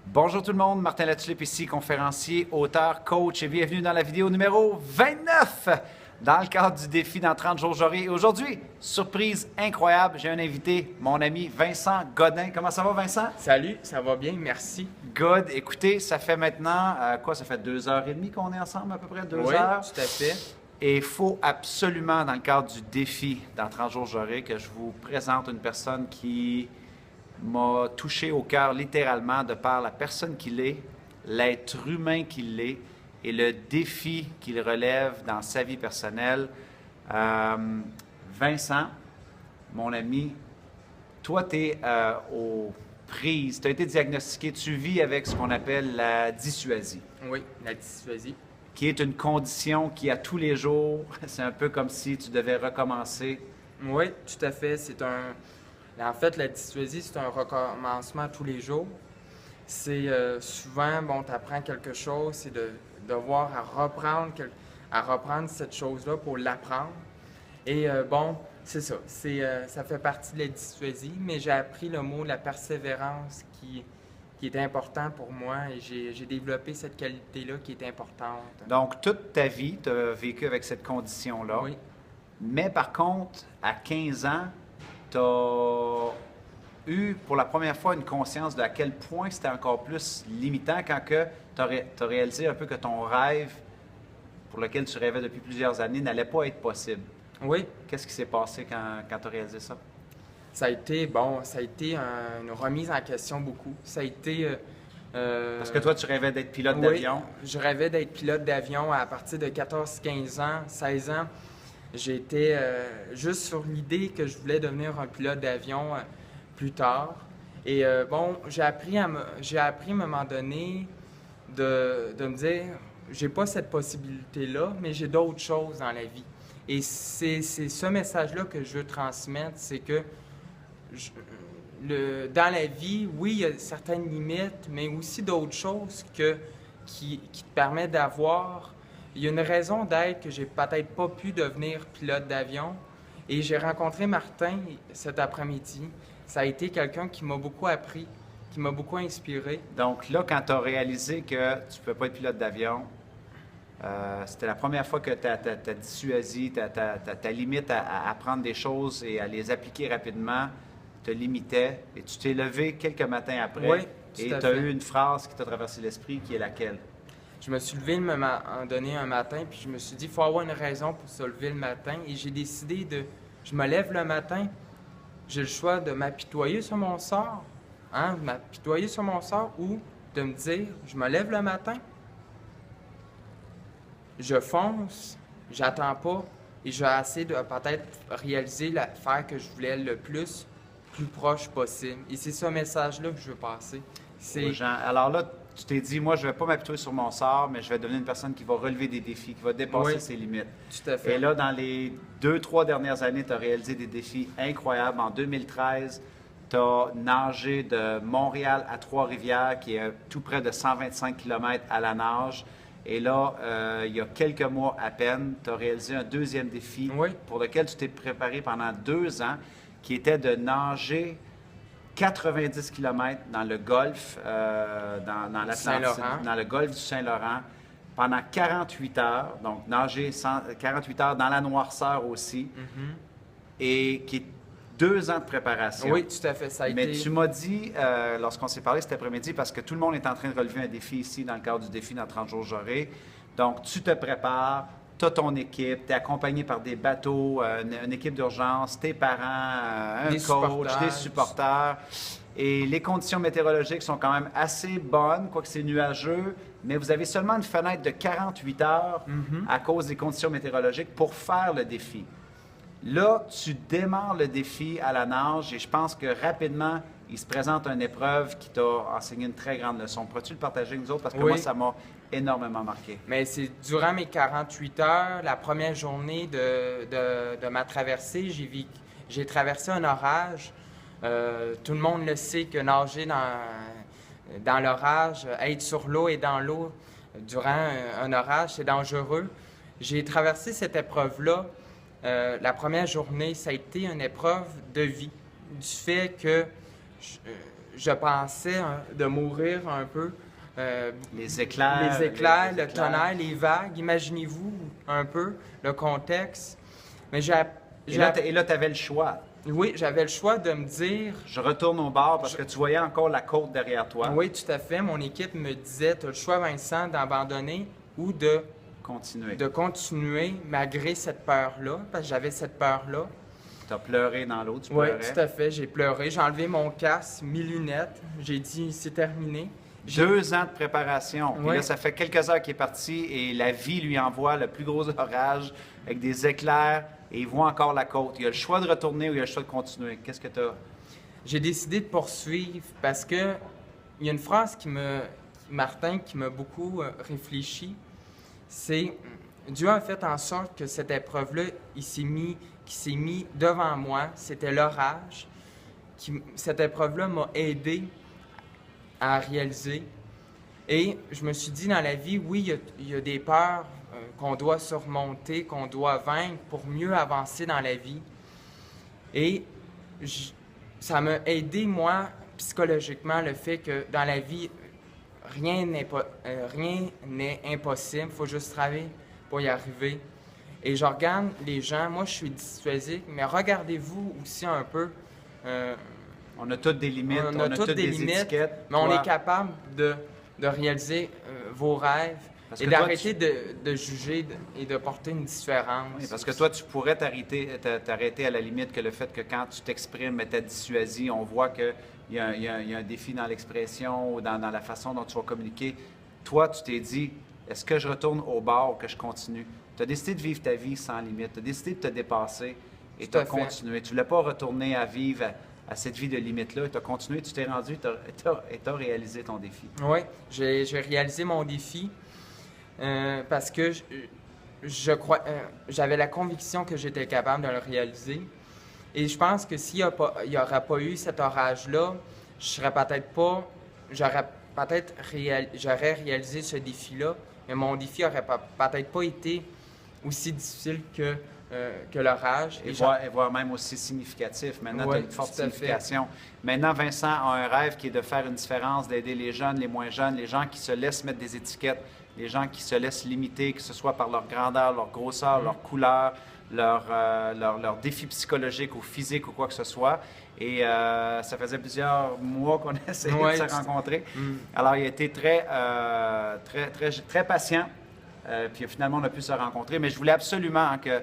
Bonjour tout le monde, Martin Latulippe ici, conférencier, auteur, coach et bienvenue dans la vidéo numéro 29 dans le cadre du défi dans 30 jours j'aurai. Aujourd'hui, surprise incroyable, j'ai un invité, mon ami Vincent Godin. Comment ça va Vincent? Salut, ça va bien, merci. Good. Écoutez, ça fait maintenant, ça fait 2h30 qu'on est ensemble à peu près, 2 Oui, heures? tout à fait. Et il faut absolument, dans le cadre du défi dans 30 jours j'aurai, que je vous présente une personne qui m'a touché au cœur littéralement de par la personne qu'il est, l'être humain qu'il est et le défi qu'il relève dans sa vie personnelle. Vincent, mon ami, toi, tu es aux prises, tu as été diagnostiqué, tu vis avec ce qu'on appelle la dysuasie, Oui, la dysphasie. qui est une condition qui, à tous les jours, c'est un peu comme si tu devais recommencer. Oui, tout à fait. En fait, la dysphasie, c'est un recommencement tous les jours. C'est souvent, tu apprends quelque chose, c'est de devoir à reprendre cette chose-là pour l'apprendre. Et c'est ça. Ça fait partie de la dysphasie, mais j'ai appris le mot la persévérance qui est important pour moi et j'ai développé cette qualité-là qui est importante. Donc, toute ta vie, tu as vécu avec cette condition-là. Oui. Mais par contre, à 15 ans, tu as eu pour la première fois une conscience de à quel point c'était encore plus limitant quand tu as réalisé un peu que ton rêve, pour lequel tu rêvais depuis plusieurs années, n'allait pas être possible. Oui. Qu'est-ce qui s'est passé quand tu as réalisé ça? Ça a été, une remise en question beaucoup. Ça a été... Parce que toi, tu rêvais d'être pilote oui, d'avion. Je rêvais d'être pilote d'avion à partir de 14, 15 ans, 16 ans. J'étais juste sur l'idée que je voulais devenir un pilote d'avion plus tard. Et j'ai appris à un moment donné de me dire, j'ai pas cette possibilité-là, mais j'ai d'autres choses dans la vie. Et c'est ce message-là que je veux transmettre, c'est que dans la vie, oui, il y a certaines limites, mais aussi d'autres choses qui te permettent d'avoir. Il y a une raison d'être que j'ai peut-être pas pu devenir pilote d'avion. Et j'ai rencontré Martin cet après-midi. Ça a été quelqu'un qui m'a beaucoup appris, qui m'a beaucoup inspiré. Donc là, quand tu as réalisé que tu ne peux pas être pilote d'avion, c'était la première fois que ta dissuasie, ta limite à apprendre des choses et à les appliquer rapidement te limitait. Et tu t'es levé quelques matins après Oui, et tout à tu as fait. eu une phrase qui t'a traversé l'esprit, qui est laquelle? Je me suis levé un matin, puis je me suis dit, il faut avoir une raison pour se lever le matin. Et j'ai décidé je me lève le matin, j'ai le choix de m'apitoyer sur mon sort, ou de me dire, je me lève le matin, je fonce, j'attends pas, et je vais essayer de peut-être réaliser l'affaire que je voulais le plus proche possible. Et c'est ce message-là que je veux passer. Aux gens. Alors là, tu t'es dit, moi, je ne vais pas m'apitoyer sur mon sort, mais je vais devenir une personne qui va relever des défis, qui va dépasser Oui, ses limites. tout à fait. Et là, dans les 2-3 dernières années, tu as réalisé des défis incroyables. En 2013, tu as nagé de Montréal à Trois-Rivières, qui est tout près de 125 km à la nage. Et là, il y a quelques mois à peine, tu as réalisé un deuxième défi Oui. pour lequel tu t'es préparé pendant 2 ans, qui était de nager 90 km dans le golfe, dans l'Atlantique, Saint-Laurent. dans le golfe du Saint-Laurent, pendant 48 heures, donc nager 48 heures dans la noirceur aussi, et qui est 2 ans de préparation. Oui, tout à fait. Ça a Mais été... tu m'as dit, lorsqu'on s'est parlé cet après-midi, parce que tout le monde est en train de relever un défi ici dans le cadre du défi dans 30 jours j'aurai, donc tu te prépares, tu as ton équipe, tu es accompagné par des bateaux, une équipe d'urgence, tes parents, un Des coach, supporters. des supporters. Et les conditions météorologiques sont quand même assez bonnes, quoique c'est nuageux, mais vous avez seulement une fenêtre de 48 heures à cause des conditions météorologiques pour faire le défi. Là, tu démarres le défi à la nage et je pense que rapidement, il se présente une épreuve qui t'a enseigné une très grande leçon. Pourrais-tu le partager avec nous autres? Parce que Oui. moi, ça m'a énormément marqué. Mais c'est durant mes 48 heures, la première journée de ma traversée, j'ai traversé un orage. Tout le monde le sait que nager dans l'orage, être sur l'eau et dans l'eau durant un orage, c'est dangereux. J'ai traversé cette épreuve-là. La première journée, ça a été une épreuve de vie, du fait que je pensais de mourir un peu. Les éclairs, le tonnerre, les vagues. Imaginez-vous un peu le contexte. Mais Et là, tu avais le choix. Oui, j'avais le choix de me dire... Je retourne au bar parce que tu voyais encore la côte derrière toi. Oui, tout à fait. Mon équipe me disait, tu as le choix, Vincent, d'abandonner ou de continuer malgré cette peur-là, parce que j'avais cette peur-là. Tu as pleuré dans l'eau, tu pleurais? Oui, tout à fait. J'ai pleuré. J'ai enlevé mon casque, mes lunettes. J'ai dit, c'est terminé. 2 ans de préparation. Puis Oui. là, ça fait quelques heures qu'il est parti et la vie lui envoie le plus gros orage avec des éclairs et il voit encore la côte. Il a le choix de retourner ou il a le choix de continuer. Qu'est-ce que tu as? J'ai décidé de poursuivre parce que il y a une phrase Martin, qui m'a beaucoup réfléchi. C'est Dieu a fait en sorte que cette épreuve-là, qui s'est mis devant moi, c'était l'orage. Cette épreuve-là m'a aidé à réaliser. Et je me suis dit, dans la vie, oui, il y a des peurs qu'on doit surmonter, qu'on doit vaincre pour mieux avancer dans la vie. Et ça m'a aidé, moi, psychologiquement, le fait que dans la vie, rien n'est impossible. Il faut juste travailler pour y arriver. Et je regarde les gens, moi je suis dysphasique, mais regardez-vous aussi un peu. On a toutes des limites, on a toutes des étiquettes. Mais on est capable de réaliser vos rêves et d'arrêter de juger et de porter une différence. Oui, parce que toi, tu pourrais t'arrêter à la limite que le fait que quand tu t'exprimes ta dissuasie, on voit qu'il y a un défi dans l'expression ou dans la façon dont tu vas communiquer. Toi, tu t'es dit, est-ce que je retourne au bar ou que je continue? Tu as décidé de vivre ta vie sans limite, tu as décidé de te dépasser et tu as continué. Tu ne voulais pas retourner à vivre à cette vie de limite-là. Tu as continué, tu t'es rendu et tu as réalisé ton défi. Oui, j'ai réalisé mon défi parce que j'avais la conviction que j'étais capable de le réaliser. Et je pense que s'il n'y aurait pas eu cet orage-là, j'aurais réalisé ce défi-là, mais mon défi n'aurait peut-être pas été aussi difficile que l'orage. Et voire même aussi significatif. Maintenant, tu as une forte signification. Maintenant, Vincent a un rêve qui est de faire une différence, d'aider les jeunes, les moins jeunes, les gens qui se laissent mettre des étiquettes, les gens qui se laissent limiter, que ce soit par leur grandeur, leur grosseur, leur couleur, leur défi psychologique ou physique ou quoi que ce soit. Et ça faisait plusieurs mois qu'on essayait de se rencontrer. Alors, il a été très patient. Puis finalement, on a pu se rencontrer. Mais je voulais absolument que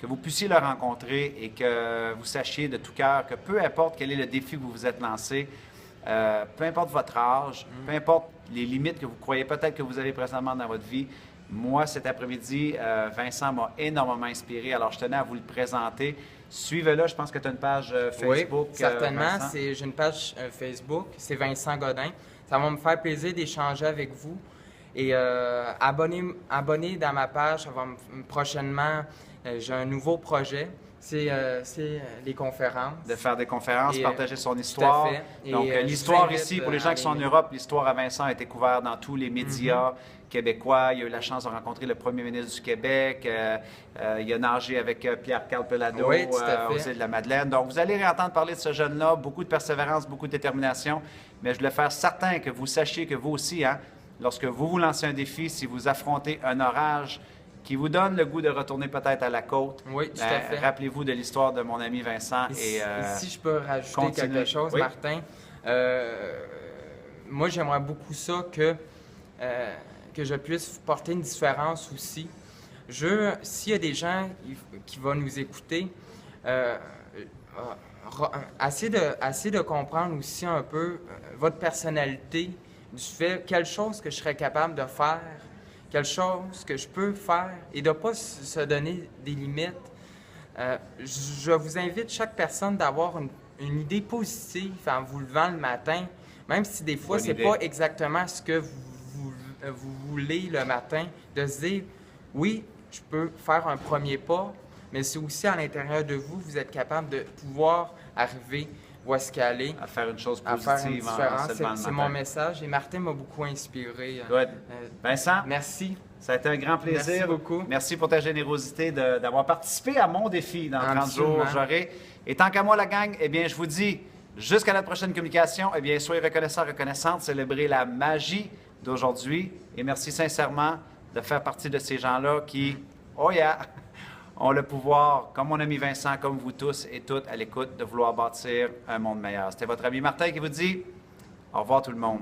vous puissiez le rencontrer et que vous sachiez de tout cœur que peu importe quel est le défi que vous vous êtes lancé, peu importe votre âge, peu importe les limites que vous croyez peut-être que vous avez présentement dans votre vie, moi, cet après-midi, Vincent m'a énormément inspiré. Alors, je tenais à vous le présenter. Suivez-le. Je pense que tu as une page Facebook. Oui, certainement. J'ai une page Facebook. C'est Vincent Godin. Ça va me faire plaisir d'échanger avec vous. Et abonnez dans ma page. Prochainement, j'ai un nouveau projet. C'est les conférences. De faire des conférences, partager son histoire. Tout à fait. Donc, l'histoire ici, pour les gens qui sont en Europe, l'histoire à Vincent a été couverte dans tous les médias québécois. Il a eu la chance de rencontrer le premier ministre du Québec. Il a nagé avec Pierre-Carl Pelado aux îles de la Madeleine. Donc, vous allez réentendre parler de ce jeune-là. Beaucoup de persévérance, beaucoup de détermination. Mais je voulais faire certain que vous sachiez que vous aussi, lorsque vous vous lancez un défi, si vous affrontez un orage qui vous donne le goût de retourner peut-être à la côte. Oui, tout à fait. Rappelez-vous de l'histoire de mon ami Vincent. Et si je peux rajouter quelque chose, Martin, moi j'aimerais beaucoup ça que je puisse porter une différence aussi. S'il y a des gens qui vont nous écouter, essayez de comprendre aussi un peu votre personnalité, du fait quelle chose que je serais capable de faire, quelle chose que je peux faire et de ne pas se donner des limites. Je vous invite chaque personne d'avoir une idée positive en vous levant le matin, même si des fois c'est pas exactement ce que vous voulez le matin, de se dire oui, je peux faire un premier pas, mais c'est aussi à l'intérieur de vous, vous êtes capable de pouvoir arriver où est-ce qu'elle est. À faire une chose positive. À faire une différence. C'est mon message et Martin m'a beaucoup inspiré. Vincent, merci. Ça a été un grand plaisir. Merci beaucoup. Merci pour ta générosité d'avoir participé à mon défi dans 30 jours. Et tant qu'à moi, la gang, eh bien, je vous dis, Jusqu'à notre prochaine communication, eh bien, soyez reconnaissants, reconnaissantes, célébrez la magie d'aujourd'hui et merci sincèrement de faire partie de ces gens-là qui, oh yeah, ont le pouvoir, comme mon ami Vincent, comme vous tous et toutes à l'écoute, de vouloir bâtir un monde meilleur. C'était votre ami Martin qui vous dit au revoir tout le monde.